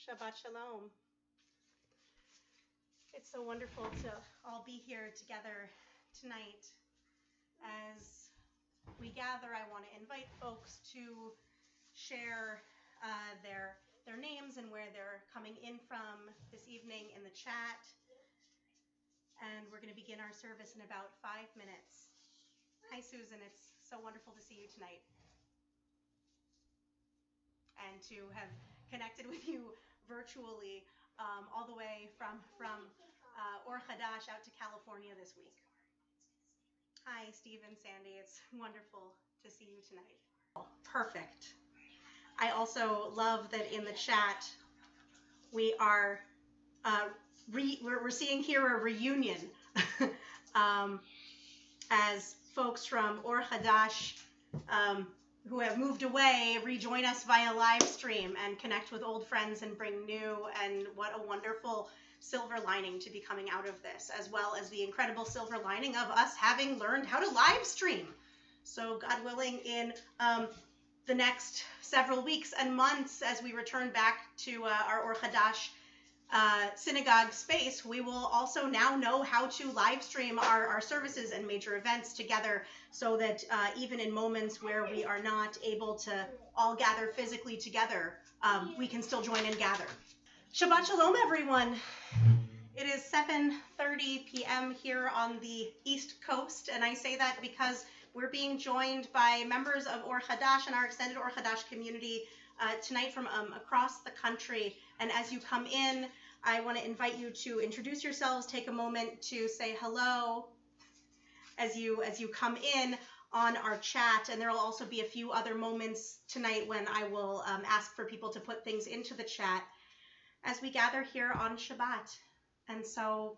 Shabbat Shalom. It's so wonderful to all be here together tonight. As we gather, I want to invite folks to share their names and where they're coming in from this evening in the chat. And we're going to begin our service in about 5 minutes. Hi, Susan. It's so wonderful to see you tonight and to have connected with you virtually all the way from Or Hadash out to California this week. Hi, Steve and Sandy. It's wonderful to see you tonight. Perfect. I also love that in the chat we are we're seeing here a reunion as folks from Or Hadash who have moved away rejoin us via live stream and connect with old friends and bring new, and what a wonderful silver lining to be coming out of this, as well as the incredible silver lining of us having learned how to live stream. So God willing, in the next several weeks and months, as we return back to our Or Hadash synagogue space, we will also now know how to live stream our services and major events together, so that even in moments where we are not able to all gather physically together, we can still join and gather. Shabbat Shalom, everyone. It is 7:30 p.m. here on the East Coast, and I say that because we're being joined by members of Or Hadash and our extended Or Hadash community tonight from across the country. And as you come in, I want to invite you to introduce yourselves, take a moment to say hello as you come in on our chat. And there will also be a few other moments tonight when I will ask for people to put things into the chat as we gather here on Shabbat. And so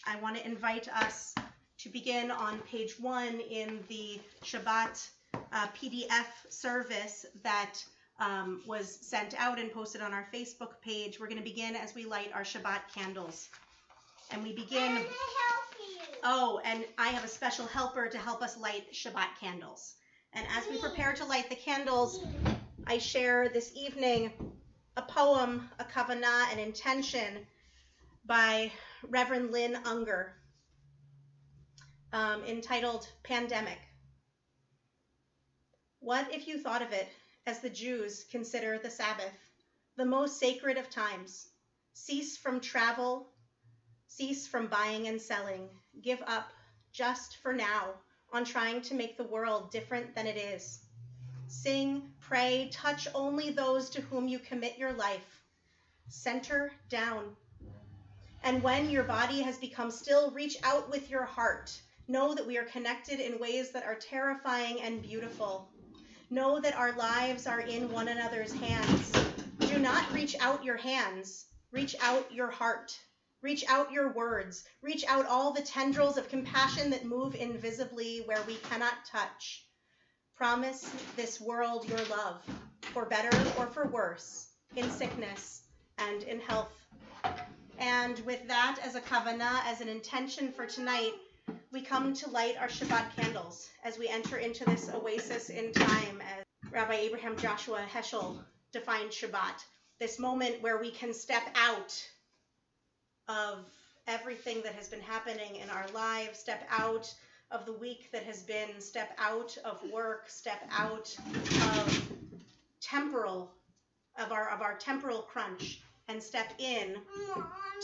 I want to invite us to begin on page 1 in the Shabbat PDF service that was sent out and posted on our Facebook page. We're going to begin as we light our Shabbat candles. And we begin... I'm going to help you. Oh, and I have a special helper to help us light Shabbat candles. And as we prepare to light the candles, I share this evening a poem, a kavanah, an intention by Reverend Lynn Unger, entitled Pandemic. What if you thought of it as the Jews consider the Sabbath, the most sacred of times? Cease from travel, cease from buying and selling, give up, just for now, on trying to make the world different than it is. Sing, pray, touch only those to whom you commit your life. Center down. And when your body has become still, reach out with your heart. Know that we are connected in ways that are terrifying and beautiful. Know that our lives are in one another's hands. Do not reach out your hands. Reach out your heart. Reach out your words. Reach out all the tendrils of compassion that move invisibly where we cannot touch. Promise this world your love, for better or for worse, in sickness and in health. And with that as a kavanah, as an intention for tonight, we come to light our Shabbat candles as we enter into this oasis in time, as Rabbi Abraham Joshua Heschel defined Shabbat, this moment where we can step out of everything that has been happening in our lives, step out of the week that has been, step out of work, step out of our temporal crunch, and step in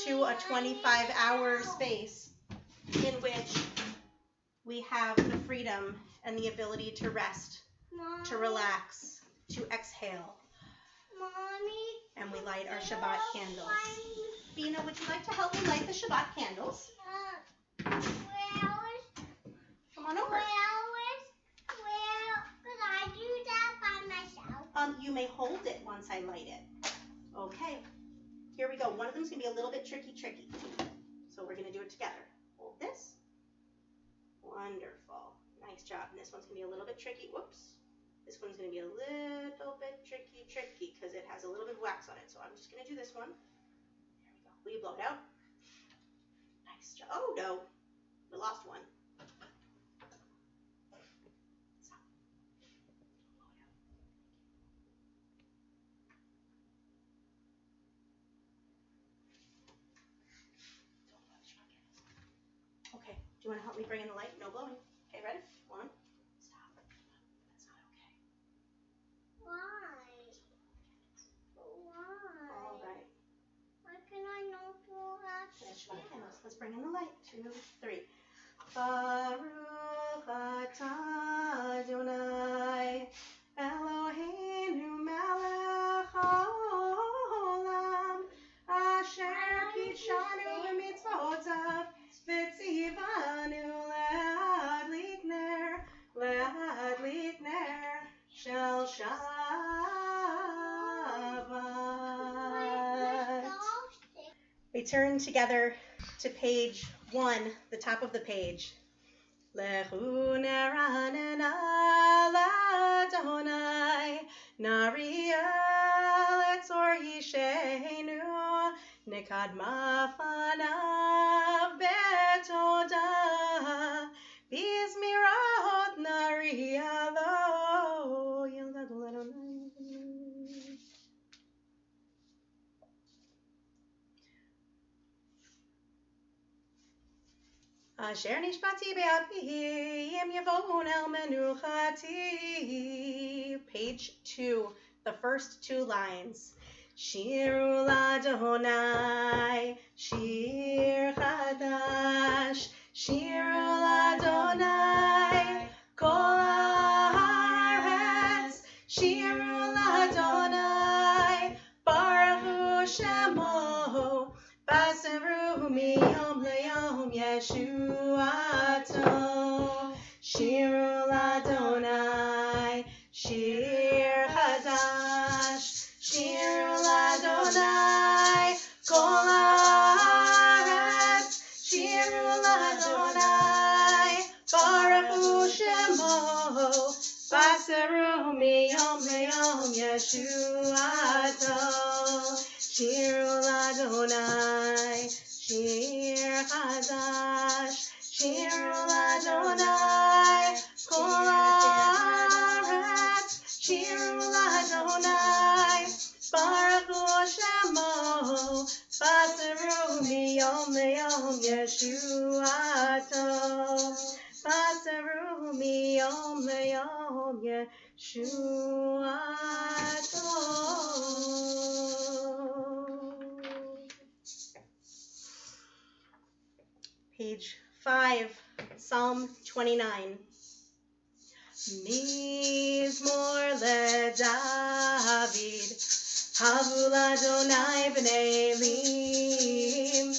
to a 25-hour space in which we have the freedom and the ability to rest, to relax, to exhale. And we light our Shabbat candles. Bina, would you like to help me light the Shabbat candles? Come on over. Could I do that by myself? You may hold it once I light it. Okay. Here we go. One of them is going to be a little bit tricky. So we're going to do it together. Hold this. Wonderful. Nice job. And this one's going to be a little bit tricky. Whoops. This one's going to be a little bit tricky because it has a little bit of wax on it. So I'm just going to do this one. There we go. Will you blow it out? Nice job. Oh, no. We lost one. Stop. Blow it out. Don't blow the Shabbat candles. Okay. Do you want to help me bring in the light? No blowing. Okay, ready? One. Stop. That's not okay. Why? All right. Why can I not do that? There's Shabbat candles. Let's bring in the light. 2, 3. Baruch atah Adonai Eloheinu melech haolam asher kitshanu b'mitzvotav v'tzivanu le'adlik ner shel Shabbat. We turn together to page 1, the top of the page. Lechu neranena l'Adonai, Nariel etzor yishenu, Nekadma fanav betodah, Bizmirot Narielo, Yelgadol Adonai. Asher nishbati be'api yem yavon el menuchati. Page 2, the first 2 lines. Shiru l'Adonai, shir chadash, shiru l'Adonai, kol haaretz, shiru l'Adonai, baruch shemo, baseru miyom le'yom Yeshuato. Shiru l'Adonai, shir hadash, shiru l'Adonai, kol haaretz, shiru l'Adonai, baruch shemo, baseru miyom le'yom Yeshuato. Shiru l'Adonai, shir hadash, shiru l'Adonai, kol haaretz, shiru l'Adonai, baruch shemo, baseru miyom le'yom Yeshuato, baseru miyom le'yom Yeshuato. Page 5, Psalm 29. Mizmor leDavid, havu l'Adonai b'nei elim,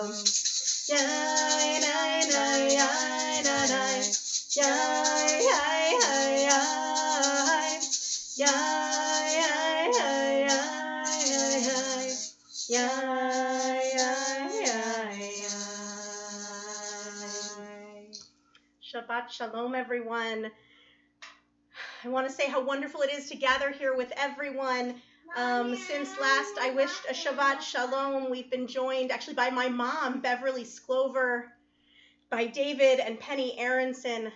Shalom. Yai, nai, nai, yai, nai, nai. Yai, yai, yai, yai. Yai, yai, yai, yai, yai, yai. Yai, yai, yai, yai. Shabbat Shalom, everyone. I want to say how wonderful it is to gather here with everyone. Since last I wished a Shabbat Shalom, we've been joined actually by my mom, Beverly Sclover, by David and Penny Aronson.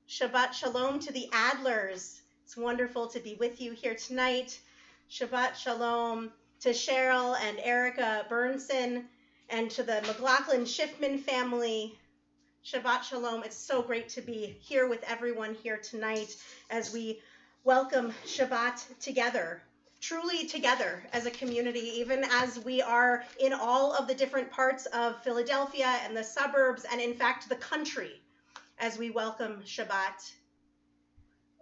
Shabbat Shalom to the Adlers. It's wonderful to be with you here tonight. Shabbat Shalom to Cheryl and Erica Burnson and to the McLaughlin Schiffman family. Shabbat Shalom. It's so great to be here with everyone here tonight as we welcome Shabbat together, truly together as a community, even as we are in all of the different parts of Philadelphia and the suburbs and in fact the country as we welcome Shabbat.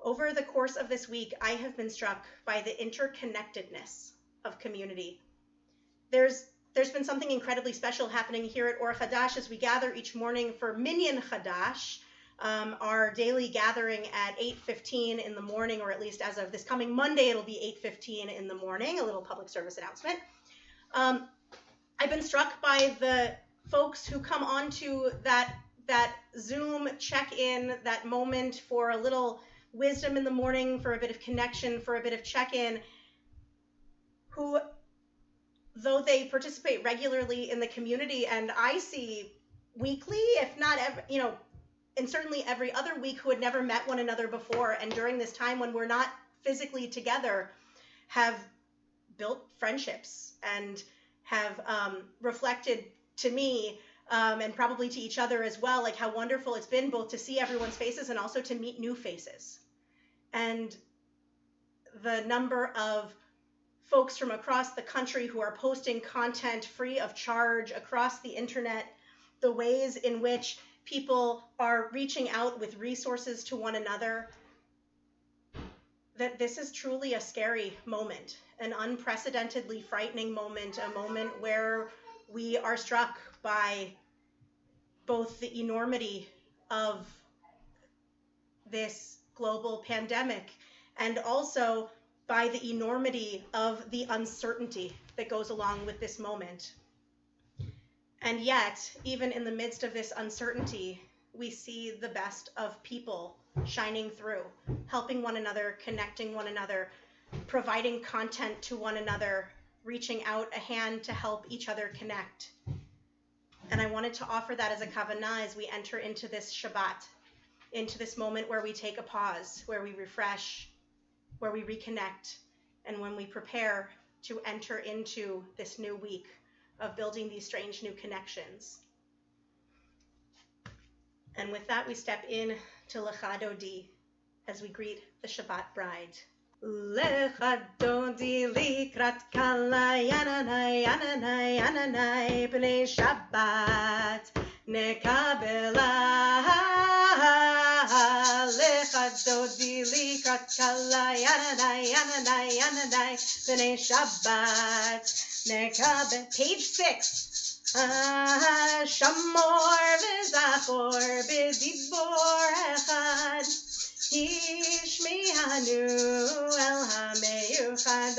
Over the course of this week, I have been struck by the interconnectedness of community. There's been something incredibly special happening here at Or Hadash as we gather each morning for Minyan Hadash, our daily gathering at 8:15 in the morning, or at least as of this coming Monday, it'll be 8:15 in the morning, a little public service announcement. I've been struck by the folks who come onto that Zoom check-in, that moment for a little wisdom in the morning, for a bit of connection, for a bit of check-in, who, though they participate regularly in the community, and I see weekly, if not every, and certainly every other week, who had never met one another before, and during this time when we're not physically together, have built friendships and have reflected to me, and probably to each other as well, like how wonderful it's been both to see everyone's faces and also to meet new faces. And the number of folks from across the country who are posting content free of charge across the internet, the ways in which people are reaching out with resources to one another, that this is truly a scary moment, an unprecedentedly frightening moment, a moment where we are struck by both the enormity of this global pandemic and also by the enormity of the uncertainty that goes along with this moment. And yet, even in the midst of this uncertainty, we see the best of people shining through, helping one another, connecting one another, providing content to one another, reaching out a hand to help each other connect. And I wanted to offer that as a kavanah as we enter into this Shabbat, into this moment where we take a pause, where we refresh, where we reconnect, and when we prepare to enter into this new week of building these strange new connections. And with that, we step in to Lecha Dodi as we greet the Shabbat bride. Lecha Dodi likrat kala yananai yananai yananai b'nei Shabbat nekabela. Lecha Dodi likrat kala yananai yananai yananai b'nei Shabbat nekabel. Page 6. Shamor v'zachor b'dibor echad Yishmi'anu el ha'meyuchad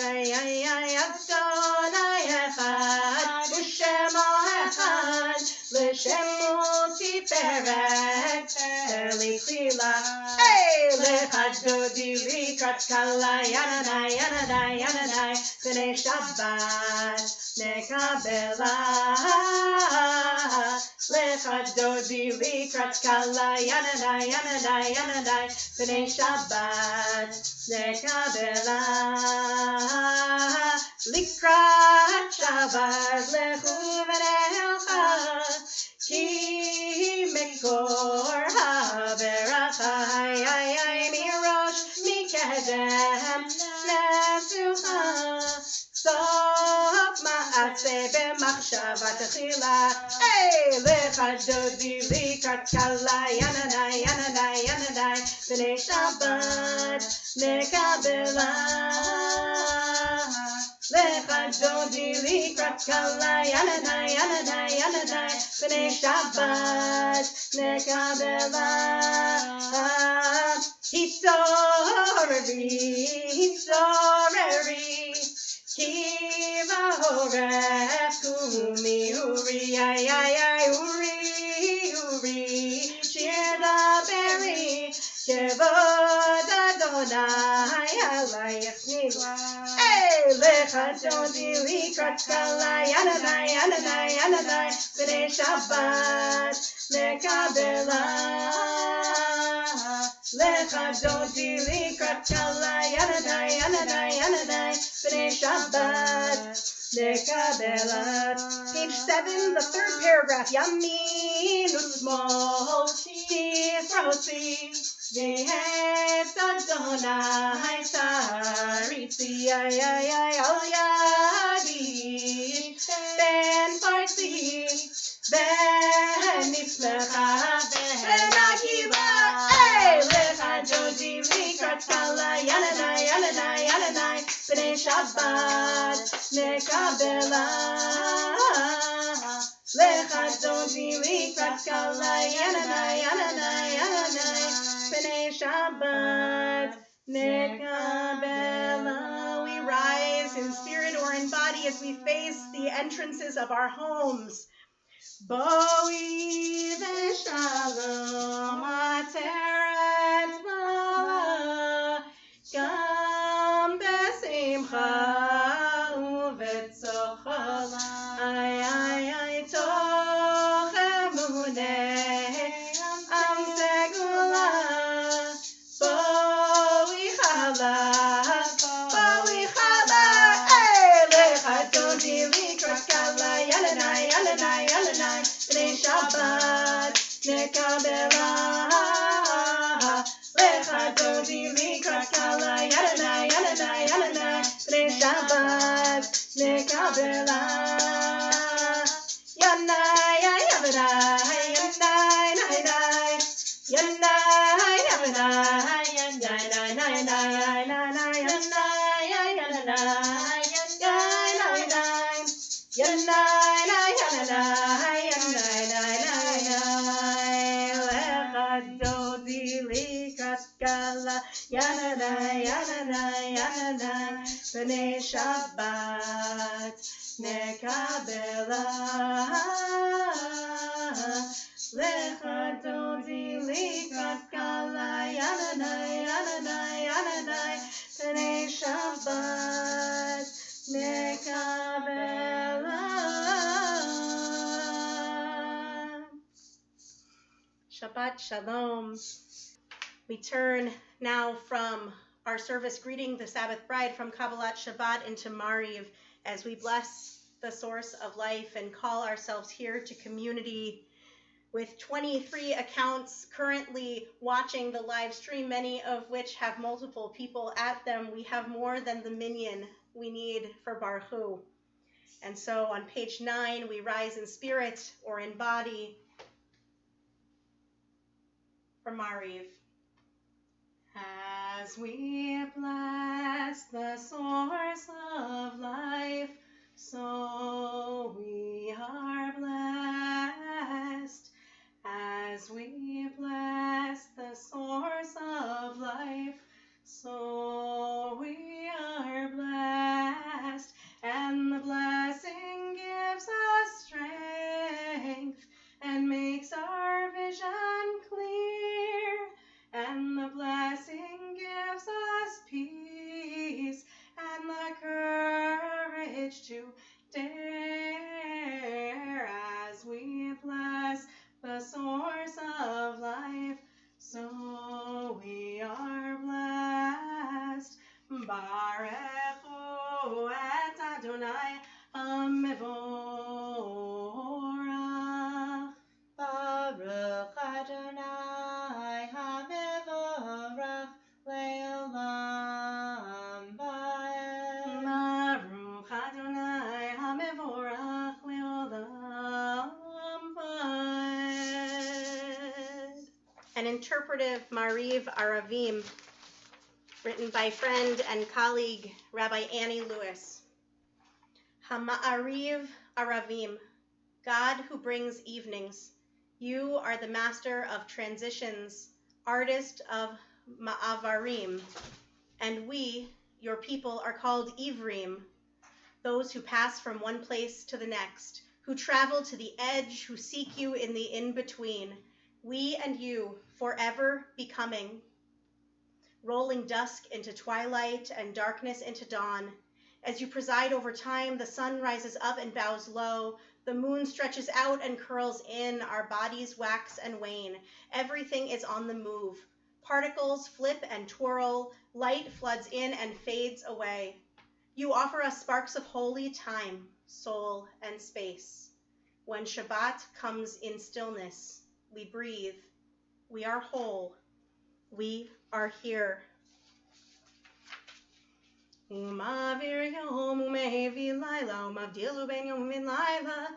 Adonai echad U'shemo echad L'shemo tiferet Elichila Lecha Dodi likrat kala yananai yananai yananai b'nei Shabbat nekabela. Lecha Dodi likrat kala yananai yananai yananai b'nei Shabbat nekabela. Likrat Shabbat lechu v'neilcha ki mekor ha'beracha mirosh mikedem nesucha sof ma'aseh b'machshavat tchila. Lecha Dodi likrat kala yananai yananai yananai b'nei Shabbat nekabela. Lecha dodi likrat kala yanadai yanadai yanadai b'nei Shabbat nekabela hisoreri kiva horef kumi uri ay ay ay uri shir daberi kevod Adonai alayach nigla lecha dodi likrat kala yanadai yanadai yanadai b'nei Shabbat nekabela lecha dodi likrat kala yanadai yanadai yanadai b'nei Shabbat nekabela. Page 7, the third paragraph. Yamin usmol tifrosi v'het Adonai saritzi ay ay ay al yadi ben farsi ben nismecha ben akiva lecha dodi likrat kala yanadai yanadai yanadai b'nei Shabbat nekabela lecha dodi likrat kala yanadai yanadai yanadai b'nei Shabbat nekabela. We rise in spirit or in body as we face the entrances of our homes. Boi v'shalom ateret bala gam besimcha uvetzocha ay ay ay toch emuneh am segula boi chala lecha dodi likrat kala yanadai yanadai yanadai b'nei Shabbat nekabela lecha dodi likrat kala yanadai yanadai yanadai b'nei Shabbat nekabela yanai yanadai yanai yanai yanai yanai yanai yanai yanai b'nei Shabbat nekabela lecha dodi likrat kala yanadai yanadai yanadai b'nei Shabbat nekabela. Shabbat Shalom. We turn now from our service greeting the Sabbath bride from Kabbalat Shabbat into Mariv as we bless the source of life and call ourselves here to community with 23 accounts currently watching the live stream, many of which have multiple people at them. We have more than the minyan we need for Baruch Hu. And so on page 9, we rise in spirit or in body for Mariv. As we bless the source of life, so we are blessed. As we bless the source of life, so we are blessed. And the blessing gives us strength and makes our vision clear. And the blessing gives us peace and the courage to dare. As we bless the source of life, so we are blessed. Barechu et Adonai HaMevorach. Baruch Adonai HaMevorach Le'olam Va'ed. Baruch Adonai HaMevorach Le'olam Va'ed. An interpretive Mariv Aravim, written by friend and colleague Rabbi Annie Lewis. Hama'ariv Aravim, God who brings evenings. You are the master of transitions, artist of Ma'avarim, and we, your people, are called Ivrim, those who pass from one place to the next, who travel to the edge, who seek you in the in-between. We and you, forever becoming, rolling dusk into twilight and darkness into dawn. As you preside over time, the sun rises up and bows low. The moon stretches out and curls in. Our bodies wax and wane. Everything is on the move. Particles flip and twirl. Light floods in and fades away. You offer us sparks of holy time, soul, and space. When Shabbat comes in stillness, we breathe. We are whole. We are here. Umavir yom umevi laila umavdilu ben yom umin laila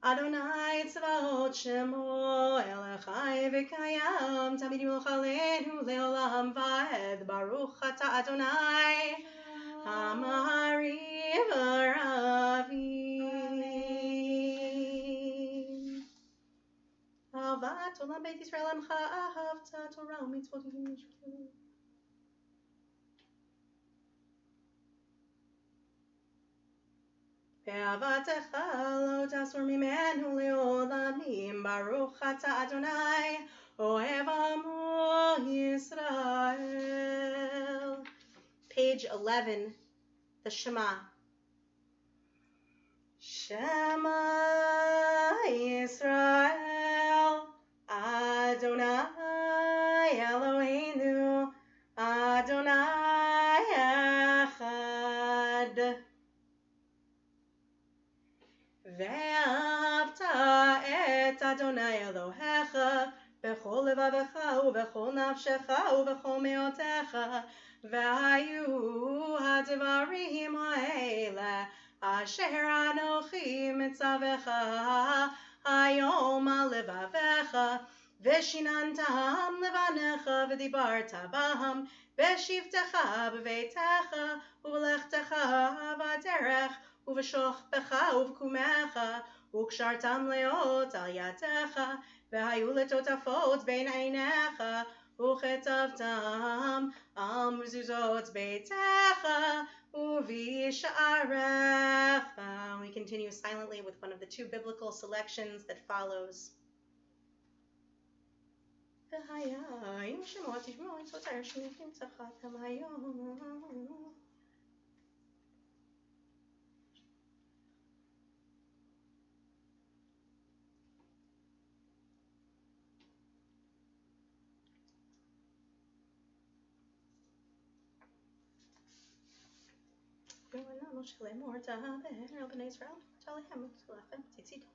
Adonai tzvaot shemo elachai v'kayam tamid yimloch aleinu leolam va'ed baruch ata Adonai Hamariv Aravim Ahavat olam beit Yisrael amcha ahavta Torah u'mitzvot u'mitzvot Be'avatecha lo tasur mimenu leolamim Baruch ata Adonai Ohev amo Yisrael. Page 11, the Shema. Shema Yisrael Adonai Eloheinu Adonai Echad. ואהבת את אדוני אלוהיך בכל לבבך ובכל נפשך ובכל מאודך והיו הדברים האלה אשר אנוכי מצווך היום על לבביך ושיננתם לבניך ודיברת בהם בשבתך בביתך ובלכתך בדרך ובשוכבך ובקומך וקשרתם להיות על ידיך והיו לטוטפות בין עיניך וכתבתם על מזוזות ביתך ובשעריך. We continue silently with one of the two biblical selections that follows. והיה אם שמות תשמעו את סותר שמיכים צחקתם היום. שלם ורדה על בני ישראל תעליהם לכם תצידו.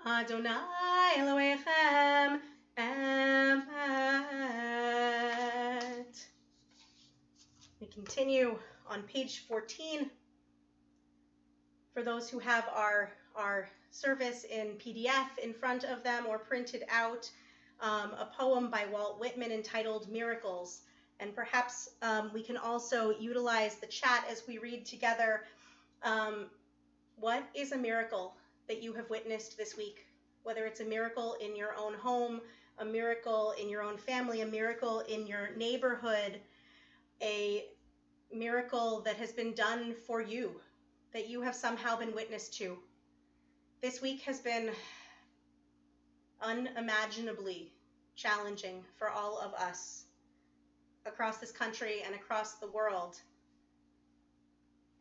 Adonai Elohechem Emet. We continue on page 14. For those who have our service in PDF in front of them or printed out, a poem by Walt Whitman entitled Miracles. And perhaps we can also utilize the chat as we read together. What is a miracle that you have witnessed this week? Whether it's a miracle in your own home, a miracle in your own family, a miracle in your neighborhood, a miracle that has been done for you, that you have somehow been witness to. This week has been unimaginably challenging for all of us across this country and across the world.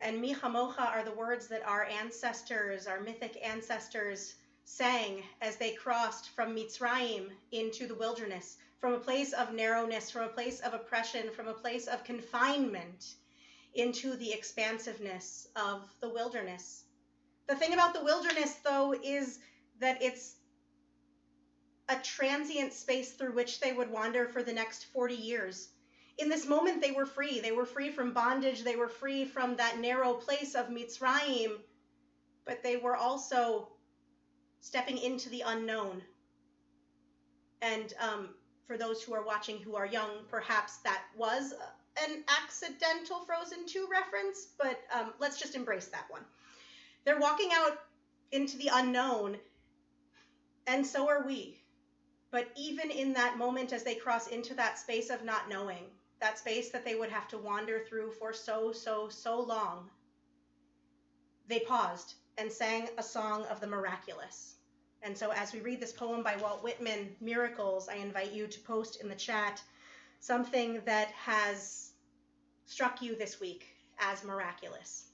And mi chamocha are the words that our ancestors, our mythic ancestors, sang as they crossed from Mitzrayim into the wilderness, from a place of narrowness, from a place of oppression, from a place of confinement, into the expansiveness of the wilderness. The thing about the wilderness, though, is that it's a transient space through which they would wander for the next 40 years. In this moment, they were free. They were free from bondage. They were free from that narrow place of Mitzrayim, but they were also stepping into the unknown. And for those who are watching who are young, perhaps that was an accidental Frozen 2 reference, but let's just embrace that one. They're walking out into the unknown, and so are we. But even in that moment, as they cross into that space of not knowing, that space that they would have to wander through for so long, they paused and sang a song of the miraculous. And so as we read this poem by Walt Whitman, Miracles, I invite you to post in the chat something that has struck you this week as miraculous.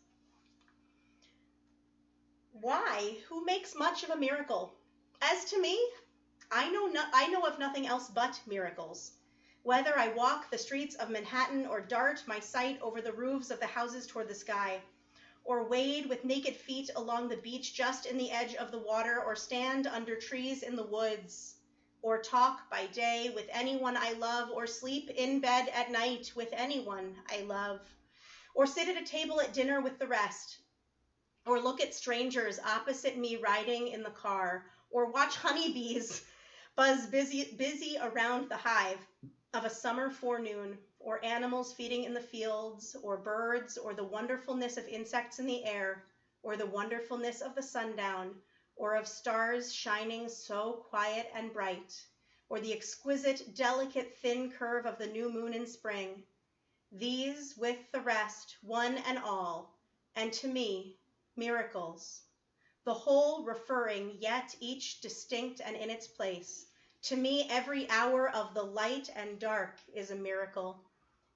Why? Who makes much of a miracle? As to me, I know of nothing else but miracles. Whether I walk the streets of Manhattan or dart my sight over the roofs of the houses toward the sky, or wade with naked feet along the beach just in the edge of the water, or stand under trees in the woods, or talk by day with anyone I love, or sleep in bed at night with anyone I love, or sit at a table at dinner with the rest, or look at strangers opposite me riding in the car, or watch honeybees buzz busy around the hive of a summer forenoon, or animals feeding in the fields, or birds, or the wonderfulness of insects in the air, or the wonderfulness of the sundown, or of stars shining so quiet and bright, or the exquisite, delicate, thin curve of the new moon in spring. These, with the rest, one and all, and to me, miracles. The whole referring, yet each distinct and in its place. To me, every hour of the light and dark is a miracle.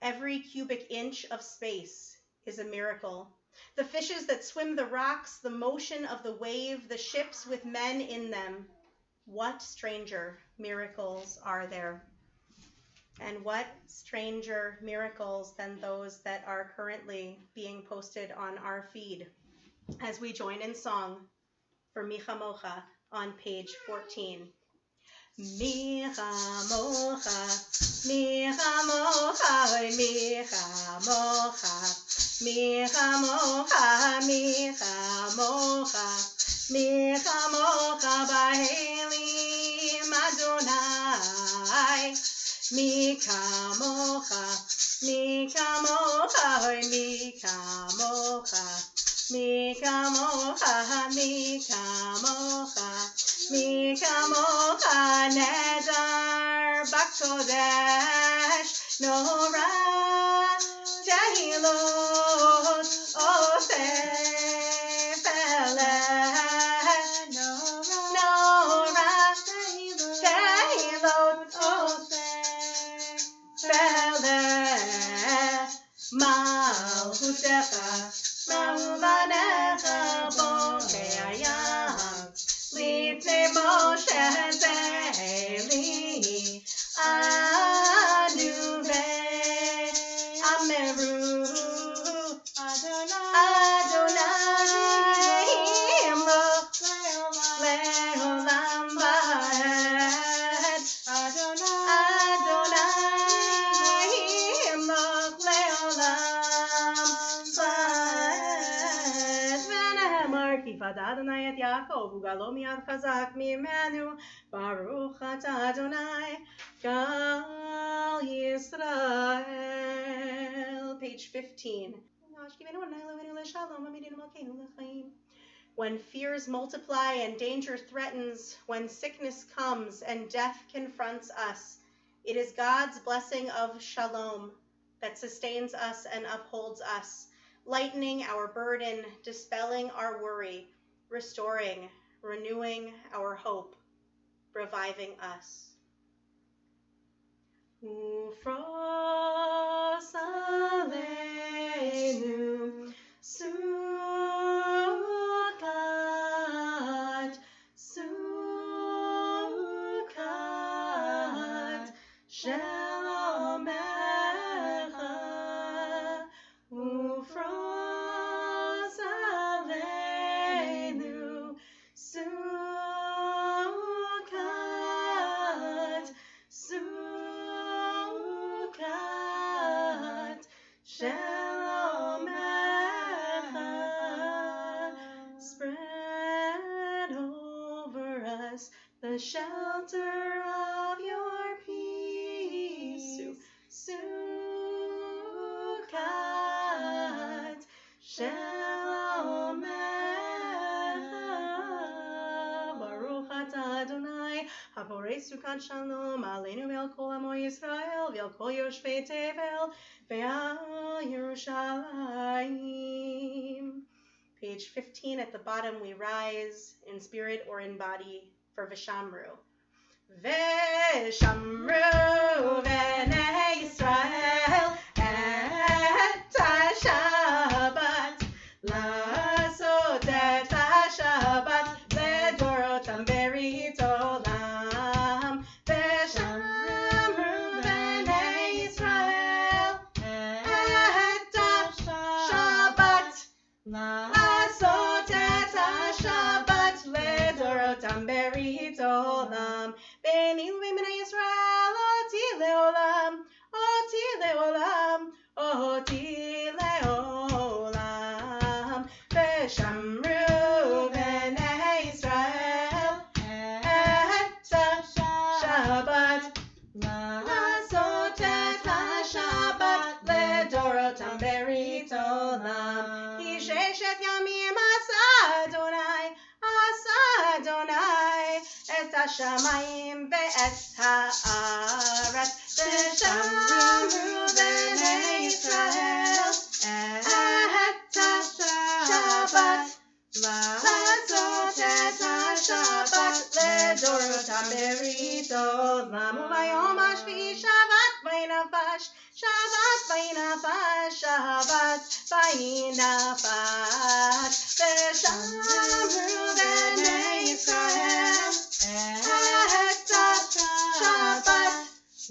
Every cubic inch of space is a miracle. The fishes that swim the rocks, the motion of the wave, the ships with men in them. What stranger miracles are there? And what stranger miracles than those that are currently being posted on our feed as we join in song for Micha Mocha on page 14. Micha Mocha, Micha Mocha, Micha Mocha, Micha Mocha, Micha Mocha, Micha Mocha, Ba'elim Adonai. Micha Mocha, Micha Mocha, Micha Mocha, Micha Mocha, Micha Mocha, Micha Mocha, Nedar B'Kodesh, Nora Tehilot Oseh Peleh, Nora Tehilot Oseh Peleh, Malchutecha Ma'ulanecha Bokei Hayam Lifnei Moshe Zeli Anu Ve'ameru Adonai Imloch Le'olam Va'ed Adonai Imloch Le'olam Va'ed V'nehemar Ki Fad Adonai et Yaakov Ugalo miyad chazak mimenu Baruch Ata Adonai Gal Yisrael. Page 15. When fears multiply and danger threatens, when sickness comes and death confronts us, it is God's blessing of Shalom that sustains us and upholds us, lightening our burden, dispelling our worry, restoring, renewing our hope, reviving us. Ufros aleinu sukat, sukat, shelomecha. Ufros aleinu sukat, sukat, shelter of your peace. Sukkot Shalom. Baruch atah Adonai, haporei sukkot shalom aleinu ve'al kol amo Yisrael ve'al kol yoshvei tevel ve'al Yerushalayim. Page 15 at the bottom, we rise in spirit or in body for V'shamru. V'shamru b'nei Yisrael et ha-Shabbat, la'asot et ha-Shabbat ledorotam berit olam. V'shamru b'nei Yisrael et ha-Shabbat, la'asot et ha-Shabbat ledorotam berit olam. Beni u'bnei Yisrael oti leolam, oti leolam, oti leolam. V'shamru b'nei Yisrael et ha-Shabbat, la'asot et ha-Shabbat ledorotam berit olam. Ki sheshet yamim asa Adonai et hashamayim ve'et ha'aretz. V'shamru b'nei Yisrael et ha-Shabbat, la'asot et ha-Shabbat ledorotam berit olam. U'bayom hashvi'i Shabbat v'yinafash, Shabbat v'yinafash, Shabbat v'yinafash. V'shamru b'nei Yisrael et ha-Shabbat,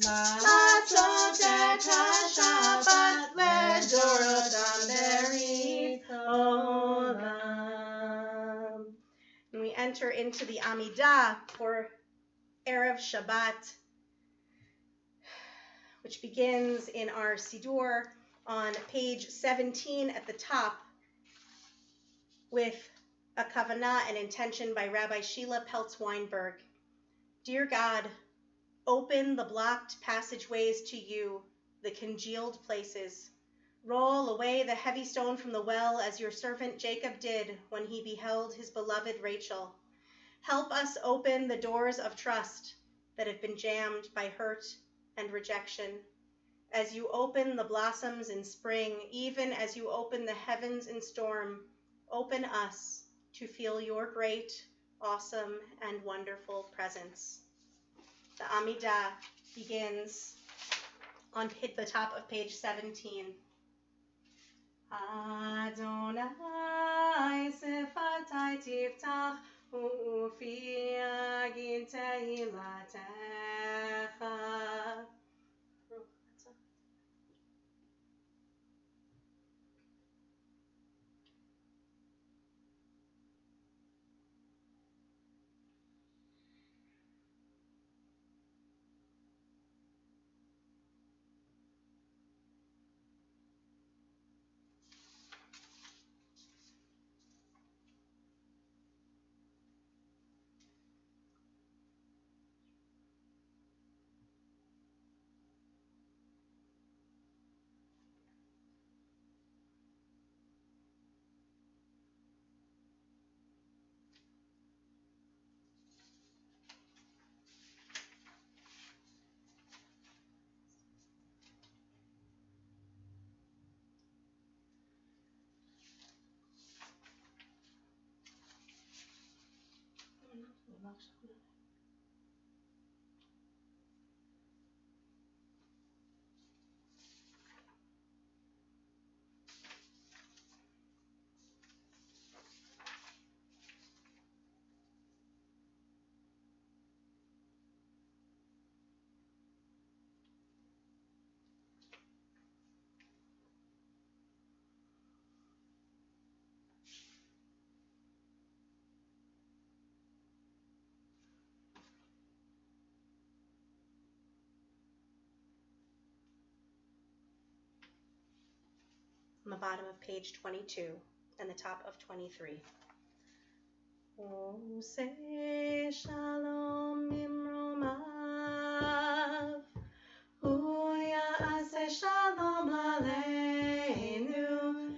la'asot et ha-Shabbat ledorotam berit olam. And we enter into the Amidah for Erev Shabbat, which begins in our Siddur on page 17 at the top with a kavanah, an intention by Rabbi Sheila Peltz Weinberg. Dear God, open the blocked passageways to you, the congealed places. Roll away the heavy stone from the well as your servant Jacob did when he beheld his beloved Rachel. Help us open the doors of trust that have been jammed by hurt and rejection. As you open the blossoms in spring, even as you open the heavens in storm, open us to feel your great, awesome, and wonderful presence. The Amidah begins on the top of page 17. Adonai sefatai tiftach u'fi agin tehilatecha. On the bottom of page 22 and the top of 23. Say Shalom Imromav. Ya'aseh Shalom Aleinu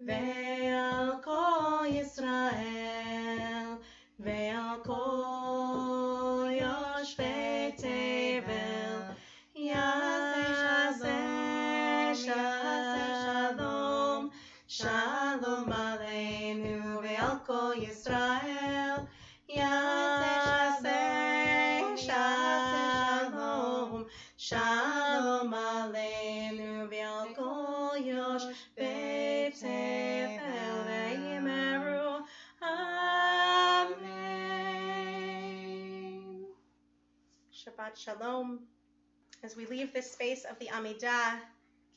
ve'al kol Yisrael ve'al kol yoshvei tevel. Ya'aseh Shalom Shalom Aleinu ve'al kol Yisrael. Ya'aseh Shalom Shalom Aleinu ve'al kol yoshvei tevel ve'yimeru. Amen. Shabbat Shalom. As we leave this space of the Amidah,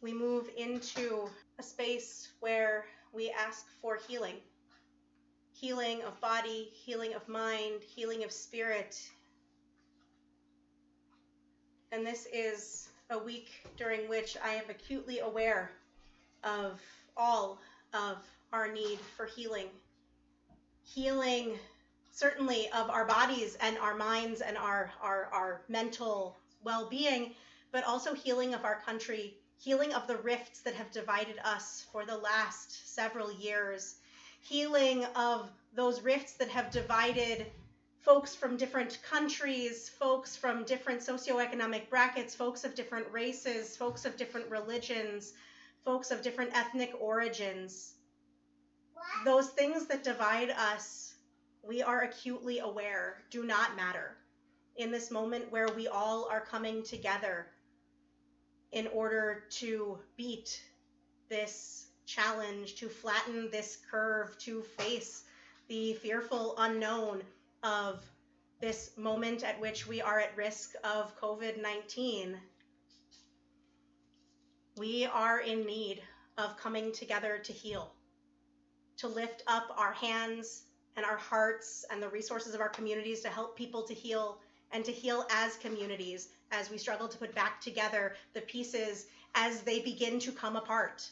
we move into a space where we ask for healing. Healing of body, healing of mind, healing of spirit. And this is a week during which I am acutely aware of all of our need for healing. Healing, certainly, of our bodies and our minds and our mental well-being, but also healing of our country, healing of the rifts that have divided us for the last several years, healing of those rifts that have divided folks from different countries, folks from different socioeconomic brackets, folks of different races, folks of different religions, folks of different ethnic origins. Those things that divide us, we are acutely aware, do not matter in this moment where we all are coming together in order to beat this challenge, to flatten this curve, to face the fearful unknown of this moment at which we are at risk of COVID-19. We are in need of coming together to heal, to lift up our hands and our hearts and the resources of our communities to help people to heal and to heal as communities as we struggle to put back together the pieces as they begin to come apart.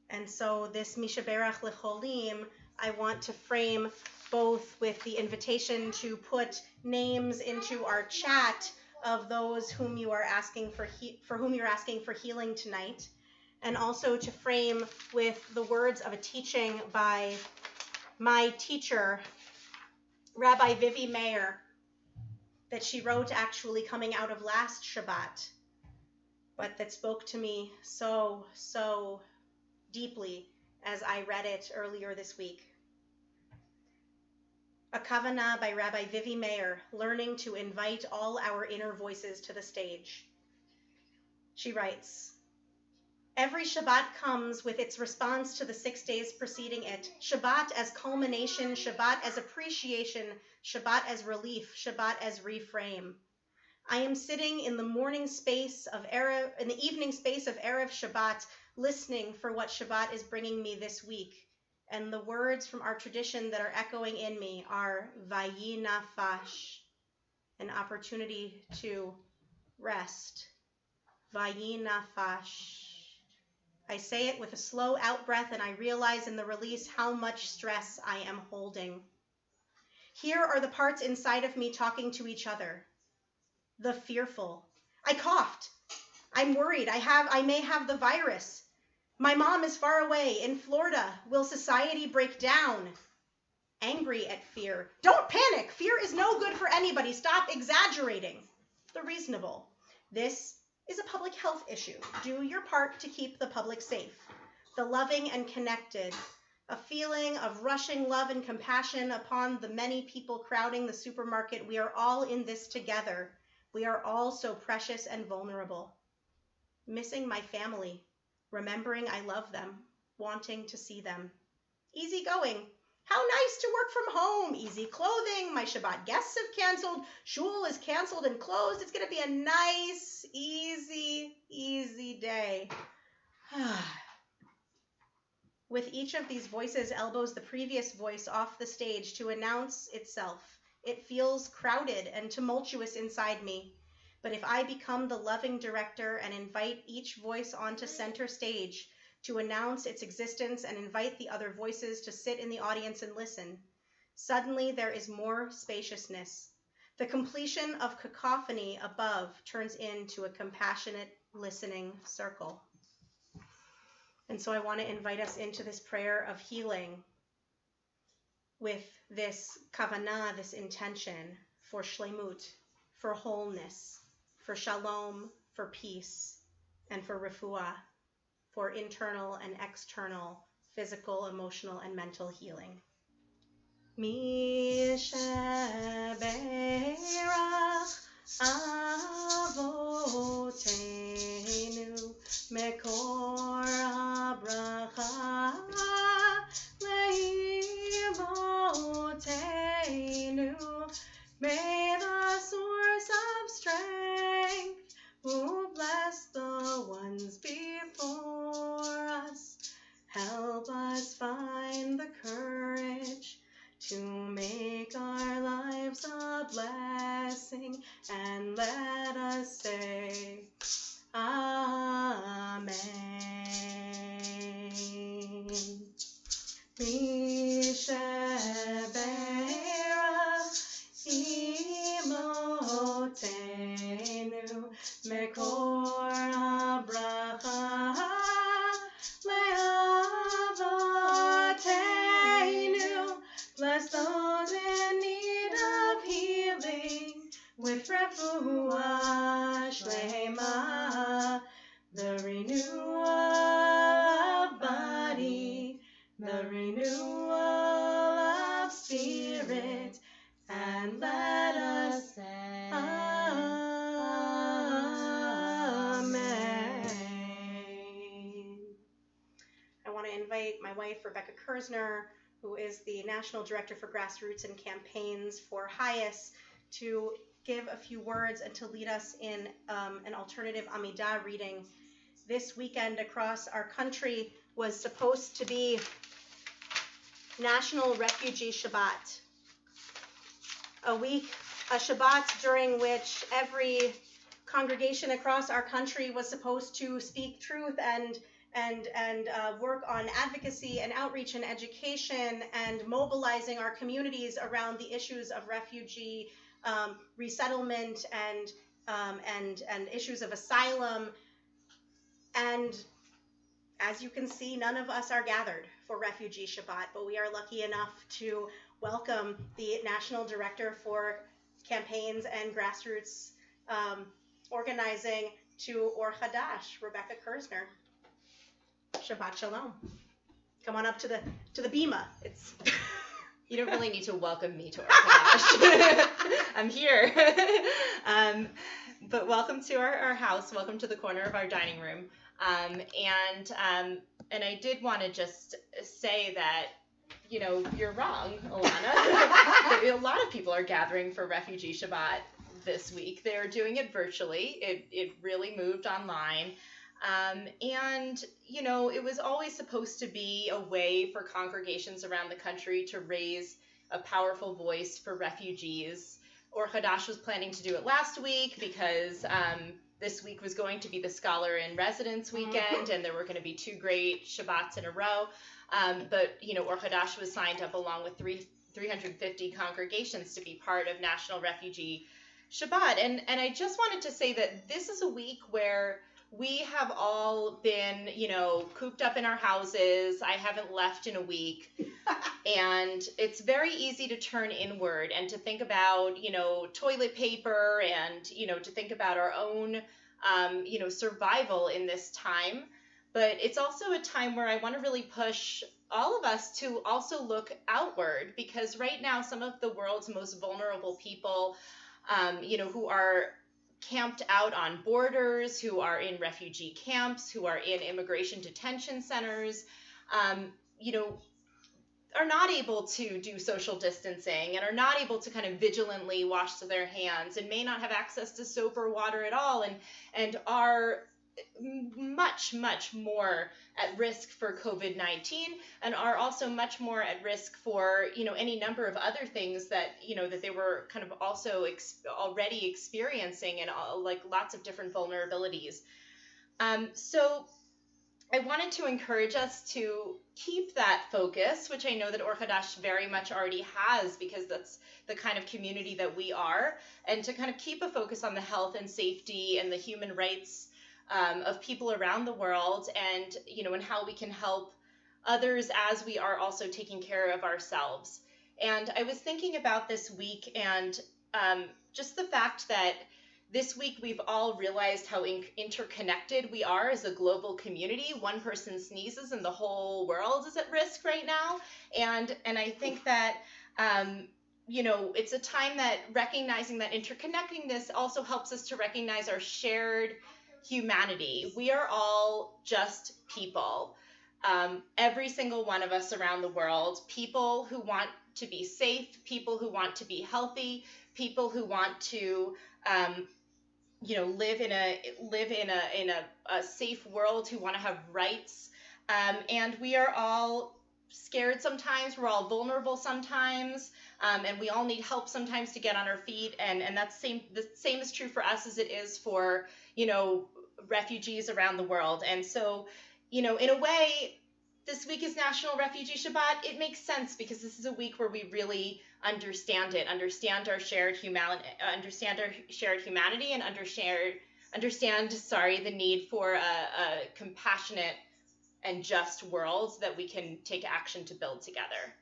And so this Mishaberach Lecholim, I want to frame both with the invitation to put names into our chat of those whom you are asking for whom you're asking for healing tonight, and also to frame with the words of a teaching by my teacher, Rabbi Vivi Meir, that she wrote actually coming out of last Shabbat, but that spoke to me so, so deeply as I read it earlier this week. A Kavanah by Rabbi Vivi Meir, learning to invite all our inner voices to the stage. She writes, every Shabbat comes with its response to the 6 days preceding it. Shabbat as culmination, Shabbat as appreciation, Shabbat as relief, Shabbat as reframe. I am sitting in the evening space of Erev Shabbat, listening for what Shabbat is bringing me this week. And the words from our tradition that are echoing in me are Vayi Nafash, an opportunity to rest. Vayi Nafash. I say it with a slow out breath, and I realize in the release how much stress I am holding. Here are the parts inside of me talking to each other. The fearful. I coughed. I'm worried. I may have the virus. My mom is far away in Florida. Will society break down? Angry at fear. Don't panic. Fear is no good for anybody. Stop exaggerating. The reasonable. This is a public health issue. Do your part to keep the public safe. The loving and connected. A feeling of rushing love and compassion upon the many people crowding the supermarket. We are all in this together. We are all so precious and vulnerable. Missing my family. Remembering I love them, wanting to see them. Easy going. How nice to work from home. Easy clothing. My Shabbat guests have canceled. Shul is canceled and closed. It's going to be a nice, easy day. With each of these voices elbows the previous voice off the stage to announce itself. It feels crowded and tumultuous inside me. But if I become the loving director and invite each voice onto center stage to announce its existence and invite the other voices to sit in the audience and listen, Suddenly there is more spaciousness. The completion of cacophony above turns into a compassionate listening circle. And so I want to invite us into this prayer of healing with this kavanah, this intention for shlemut, for wholeness, for shalom, for peace, and for refuah, for internal and external, physical, emotional, and mental healing. Mi sheberach avotenu mekor habracha leimotenu. May the source of strength who bless the ones before us help us find the courage to make our lives a blessing, and let us say Amen. Misheberach imotenu mekor habracha leavotenu. Bless those in need of healing with refuah shlema, the renewal of body, the renewal of spirit, and let us say Amen. I want to invite my wife, Rebecca Kersner, who is the National Director for Grassroots and Campaigns for HIAS, to give a few words and to lead us in an alternative Amidah reading. This weekend across our country was supposed to be National Refugee Shabbat, a Shabbat during which every congregation across our country was supposed to speak truth and work on advocacy and outreach and education and mobilizing our communities around the issues of refugee resettlement and issues of asylum. And as you can see, none of us are gathered for Refugee Shabbat, but we are lucky enough to welcome the National Director for Campaigns and Grassroots Organizing to Or Hadash, Rebecca Kersner. Shabbat Shalom. Come on up to the bima. It's You don't really need to welcome me to Or Hadash. I'm here. But welcome to our house. Welcome to the corner of our dining room. And I did want to just say that, you're wrong, Alana. A lot of people are gathering for Refugee Shabbat this week. They're doing it virtually. It really moved online. And it was always supposed to be a way for congregations around the country to raise a powerful voice for refugees. Or Hadash was planning to do it last week because this week was going to be the Scholar in Residence weekend, and there were going to be 2 great Shabbats in a row. But Or Hadash was signed up along with 350 congregations to be part of National Refugee Shabbat. And I just wanted to say that this is a week where we have all been, cooped up in our houses. I haven't left in a week. And it's very easy to turn inward and to think about, toilet paper and, to think about our own, survival in this time. But it's also a time where I want to really push all of us to also look outward, because right now some of the world's most vulnerable people, who are camped out on borders, who are in refugee camps, who are in immigration detention centers, are not able to do social distancing and are not able to kind of vigilantly wash their hands and may not have access to soap or water at all, and are much, much more at risk for COVID-19 and are also much more at risk for, any number of other things that, that they were kind of also already experiencing, and like lots of different vulnerabilities. So I wanted to encourage us to keep that focus, which I know that Or Hadash very much already has, because that's the kind of community that we are, and to kind of keep a focus on the health and safety and the human rights of people around the world, and and how we can help others as we are also taking care of ourselves. And I was thinking about this week, and just the fact that this week we've all realized how interconnected we are as a global community. One person sneezes and the whole world is at risk right now. And I think that it's a time that recognizing that interconnectedness also helps us to recognize our shared humanity. We are all just people. Every single one of us around the world, people who want to be safe, people who want to be healthy, people who want to live in a safe world, who want to have rights, and we are all scared sometimes. We're all vulnerable sometimes, and we all need help sometimes to get on our feet. And the same is true for us as it is for refugees around the world. And so, in a way, this week is National Refugee Shabbat. It makes sense because this is a week where we really understand our shared humanity, and understand the need for a compassionate and just world that we can take action to build together.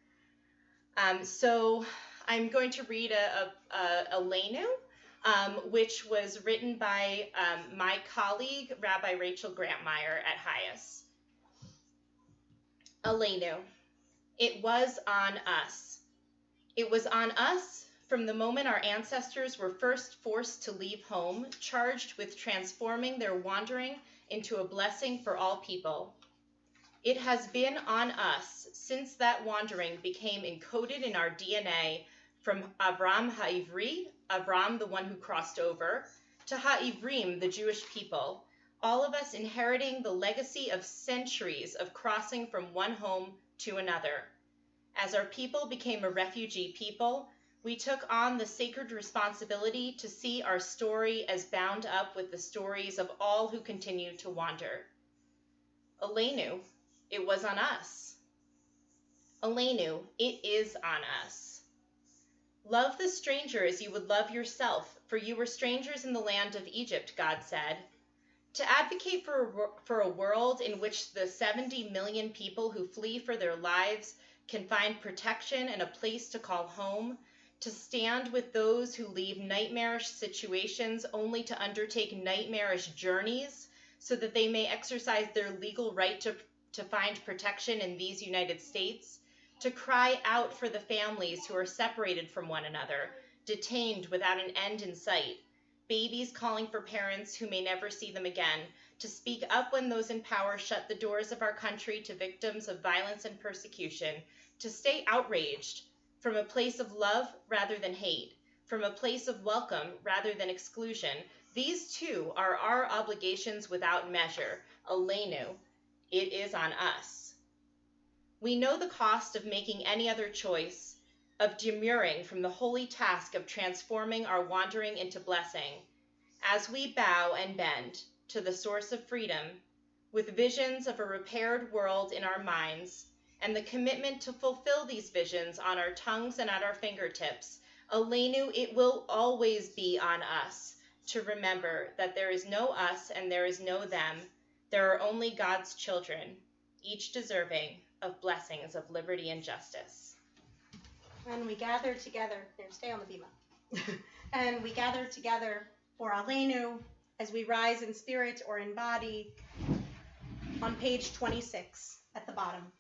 So I'm going to read a Leinu, which was written by my colleague, Rabbi Rachel Grantmeyer at Hayes. Aleinu. It was on us. It was on us from the moment our ancestors were first forced to leave home, charged with transforming their wandering into a blessing for all people. It has been on us since that wandering became encoded in our DNA, from Avram Ha'ivri, Avram the one who crossed over, to Ha'ivrim, the Jewish people, all of us inheriting the legacy of centuries of crossing from one home to another. As our people became a refugee people, we took on the sacred responsibility to see our story as bound up with the stories of all who continue to wander. Aleinu, it was on us. Aleinu, it is on us. Love the stranger as you would love yourself, for you were strangers in the land of Egypt, God said. To advocate for a world in which the 70 million people who flee for their lives can find protection and a place to call home, to stand with those who leave nightmarish situations only to undertake nightmarish journeys so that they may exercise their legal right to find protection in these United States, to cry out for the families who are separated from one another, detained without an end in sight, babies calling for parents who may never see them again, to speak up when those in power shut the doors of our country to victims of violence and persecution, to stay outraged from a place of love rather than hate, from a place of welcome rather than exclusion. These too are our obligations without measure. Aleinu, it is on us. We know the cost of making any other choice, of demurring from the holy task of transforming our wandering into blessing, as we bow and bend to the source of freedom, with visions of a repaired world in our minds, and the commitment to fulfill these visions on our tongues and at our fingertips. Aleinu, it will always be on us to remember that there is no us and there is no them. There are only God's children, each deserving of blessings of liberty and justice. And we gather together, here, stay on the bima. And we gather together for Aleinu as we rise in spirit or in body on page 26 at the bottom.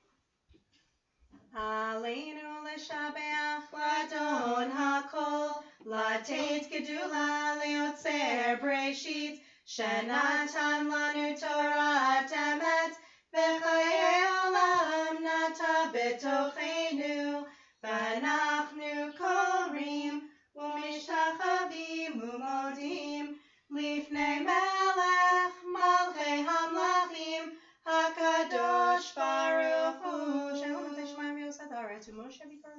Aleinu l'shabeach l'adon hakol, l'tet gedula leotzer breshit, shenatan lanu Torah emet, v'chayei olam nata betochenu, v'anachnu korim u'mishtachavim u'modim lifnei melech malchei hamlachim hakadosh baruch hu shehu teshmaim v'yosat haaretz u'Moshe bikar.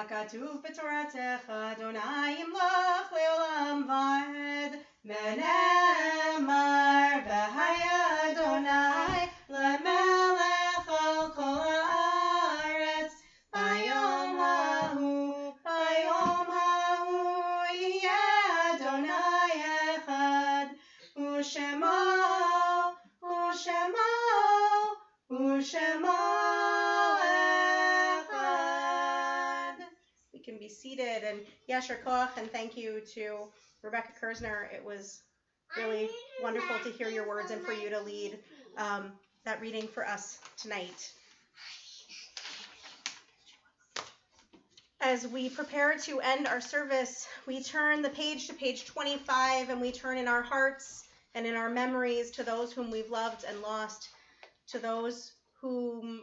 ככתוב בתורתך, אדוני ימלוך לעולם ועד, ונאמר, והיה אדוני למלך על כל הארץ, ביום ההוא יהיה אדוני אחד, ושמו echad. We can be seated, and Yasher Koach, and thank you to Rebecca Kersner. It was really wonderful to hear your words and for you to lead that reading for us tonight. As we prepare to end our service, we turn the page to page 25, and we turn in our hearts and in our memories to those whom we've loved and lost, to those whom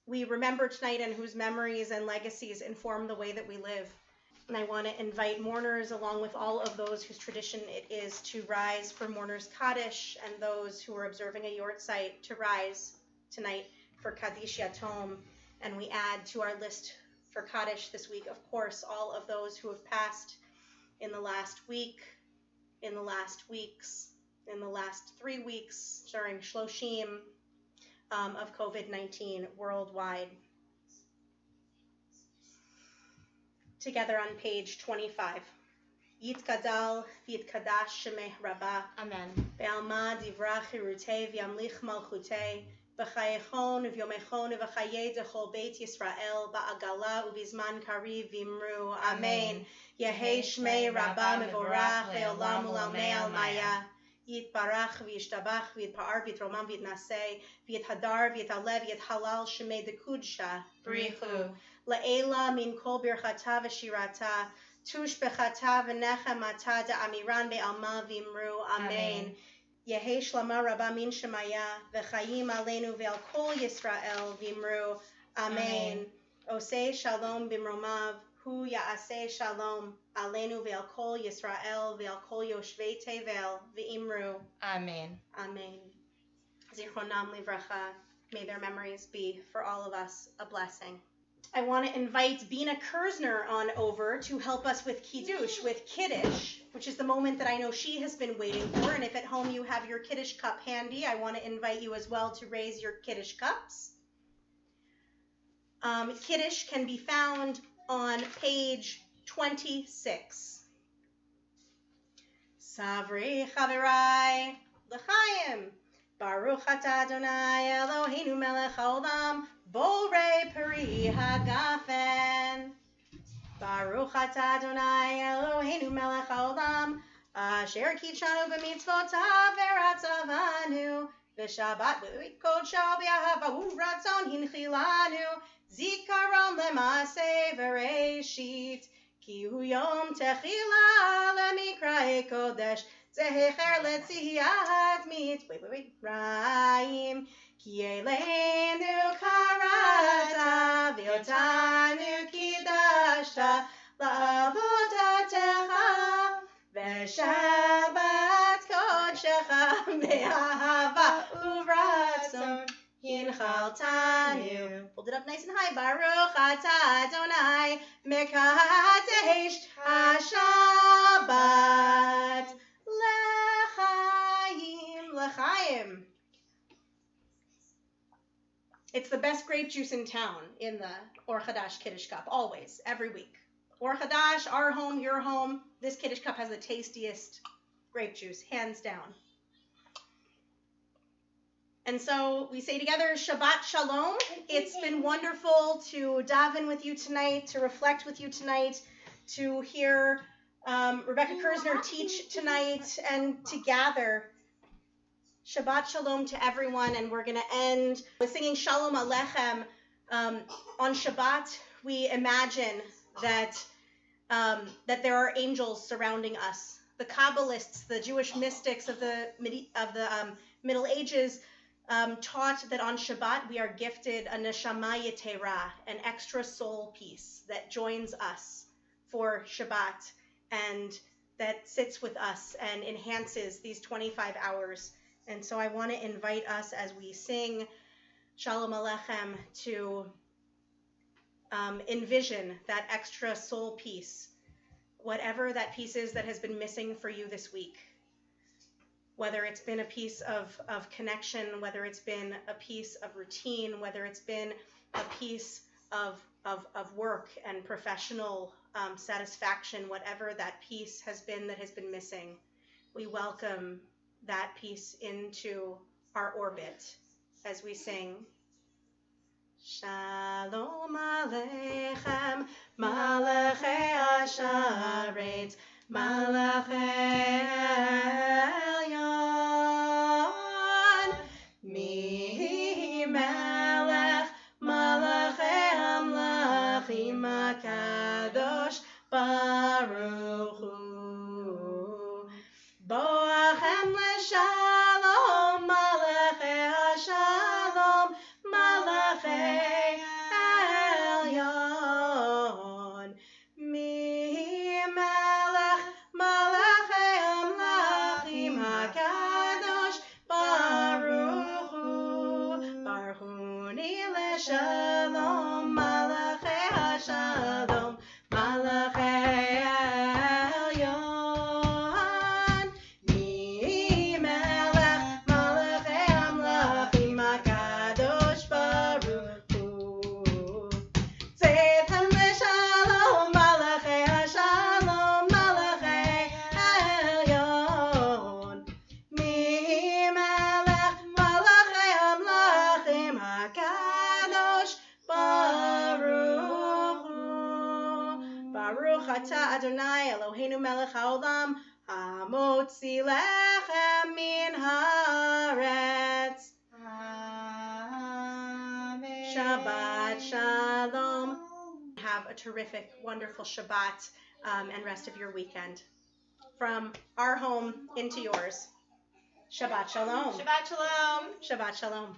we remember tonight and whose memories and legacies inform the way that we live. And I want to invite mourners, along with all of those whose tradition it is to rise for Mourners Kaddish, and those who are observing a Yortzeit to rise tonight for Kaddish Yatom. And we add to our list for Kaddish this week, of course, all of those who have passed in the last week, in the last weeks, in the last 3 weeks during Shloshim of COVID-19 worldwide. Together on page 25. Yitkadal v'yitkadash shemeh rabah. Amen. Be'alma divrach hirutei v'yamlich malchutei. B'chayechon v'yomechon v'chayei dechol beit Yisrael ba'agala u'bizman kariv v'imru. Amen. Yehei shmei rabah mevorach le'olam u'lamei almaya. Yitbarach v'yishtabach v'yitpa'ar v'yitromam v'yitnaseh v'yithadar v'yitalev v'yithalal shemei dekudsha. Brichu. La'ela min kol birchata v'shirata tush bechata v'nechemata da'amiran be'alma v'imru. Amen. Yehei shlama rabba min shemaya v'chayim aleinu ve'al kol Yisrael v'imru. Amen. Osei shalom b'mromav hu ya'aseh shalom aleinu ve'al kol Yisrael ve'al kol yoshvei tevel v'imru. Amen. Amen. Zichronam livracha. May their memories be for all of us a blessing. I want to invite Bina Kersner on over to help us with Kiddush, with Kiddush, which is the moment that I know she has been waiting for. And if at home you have your Kiddush cup handy, I want to invite you as well to raise your Kiddush cups. Kiddush can be found on page 26. Savri Chavirai L'chaim Baruch Atah Adonai Eloheinu Melech Haolam Borei Peri Hagafen. Baruch Atah Adonai Eloheinu Melech Haolam Asher Kitshanu b'mitzvotav v'ratzavanu v'shabbat v'kodsho b'ahava u'ratzon hinchilanu zikaron l'maseh v'reishit ki hu yom techila l'mikra'e kodesh zecher letziyat mitzrayim ki eleinu karata v'otanu kidashta la'avodatecha v'shabbat kodshecha be'ahava u'ratzon hinchaltanu. Hold it up nice and high. Baruch atah Adonai mekadesh haShabbat l'chaim. L'chaim. It's the best grape juice in town in the Or Hadash Kiddush cup, always, every week. Or Hadash, our home, your home. This Kiddush cup has the tastiest grape juice, hands down. And so we say together, Shabbat Shalom. It's been wonderful to daven with you tonight, to reflect with you tonight, to hear Rebecca Kersner teach tonight, and to gather. Shabbat Shalom to everyone, and we're going to end with singing Shalom Aleichem. On Shabbat, we imagine that there are angels surrounding us. The Kabbalists, the Jewish mystics of the Middle Ages, taught that on Shabbat we are gifted a neshama yetera, an extra soul piece that joins us for Shabbat and that sits with us and enhances these 25 hours. And so I want to invite us as we sing Shalom Aleichem to envision that extra soul piece, whatever that piece is that has been missing for you this week. Whether it's been a piece of connection, whether it's been a piece of routine, whether it's been a piece of work and professional satisfaction, whatever that piece has been that has been missing, we welcome that piece into our orbit as we sing. Shalom Aleichem, Malachei Hasharetz, Malachei Elyon, Mi Melech, Malachei Amlachim HaKadosh, Baruch Hu. Boachem L'Shalom, Malachei Hashalom, Malachei Elyon, Mi Melech, Malachei Amlachim HaKadosh, Baruch Hu. Barhuni L'Shalom, Malachei Hashalom, Malachei Elyon, Mi Melech, Malachei Amlachim HaKadosh, Baruch Hu. Tzeitem L'Shalom, Malachei Hashalom, Malachei Elyon, Mi Melech, Malachei Amlachim HaKadosh, Baruch Hu. Baruch Atah Adonai Eloheinu melech haolam, hamotzi lechem min haaretz. Amen. Shabbat Shalom. Have a terrific, wonderful Shabbat and rest of your weekend. From our home into yours. Shabbat Shalom. Shabbat Shalom. Shabbat Shalom.